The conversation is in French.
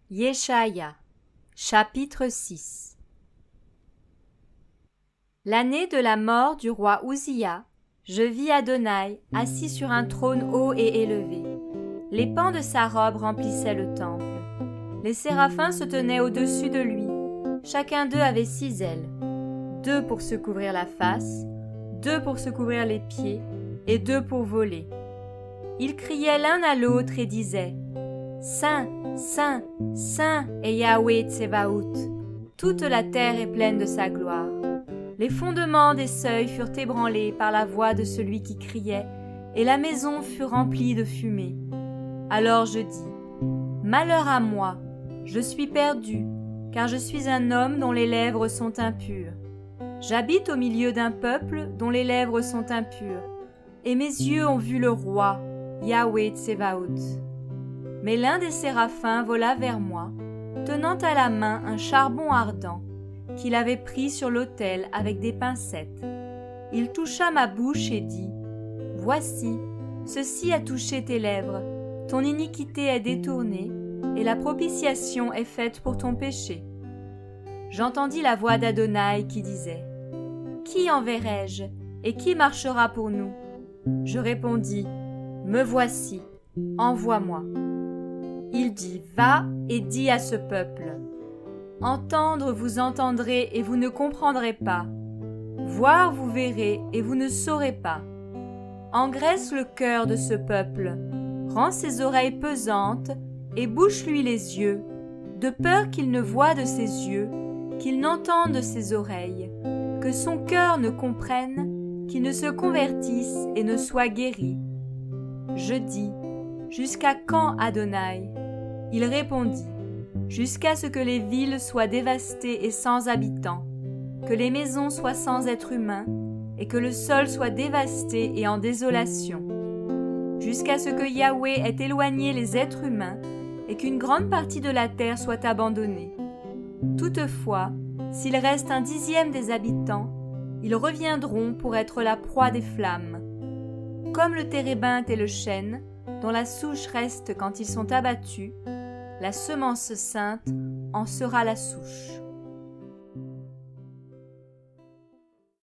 Yeshaya, chapitre 6. L'année de la mort du roi Uzziya, je vis Adonai assis sur un trône haut et élevé. Les pans de sa robe remplissaient le temple. Les séraphins se tenaient au-dessus de lui. Chacun d'eux avait 6 ailes, 2 pour se couvrir la face, 2 pour se couvrir les pieds et 2 pour voler. Ils criaient l'un à l'autre et disaient « Saint, Saint, Saint est Yahweh Tsevaout. Toute la terre est pleine de sa gloire. » Les fondements des seuils furent ébranlés par la voix de celui qui criait, et la maison fut remplie de fumée. Alors je dis « Malheur à moi, je suis perdu, car je suis un homme dont les lèvres sont impures. J'habite au milieu d'un peuple dont les lèvres sont impures, et mes yeux ont vu le roi, Yahweh Tsevaout. » Mais l'un des séraphins vola vers moi, tenant à la main un charbon ardent, qu'il avait pris sur l'autel avec des pincettes. Il toucha ma bouche et dit « Voici, ceci a touché tes lèvres, ton iniquité est détournée, et la propitiation est faite pour ton péché. » J'entendis la voix d'Adonai qui disait « Qui enverrai-je, et qui marchera pour nous ?» Je répondis « Me voici, envoie-moi. » Il dit « Va et dis à ce peuple. Entendre vous entendrez et vous ne comprendrez pas. Voir vous verrez et vous ne saurez pas. Engraisse le cœur de ce peuple, rends ses oreilles pesantes et bouche-lui les yeux, de peur qu'il ne voie de ses yeux, qu'il n'entende de ses oreilles, que son cœur ne comprenne, qu'il ne se convertisse et ne soit guéri. Je dis « Jusqu'à quand, Adonai ?» Il répondit « Jusqu'à ce que les villes soient dévastées et sans habitants, que les maisons soient sans être humain, et que le sol soit dévasté et en désolation, jusqu'à ce que Yahweh ait éloigné les êtres humains, et qu'une grande partie de la terre soit abandonnée. Toutefois, s'il reste 1/10 des habitants, ils reviendront pour être la proie des flammes. Comme le térébinthe et le chêne, dont la souche reste quand ils sont abattus, la semence sainte en sera la souche.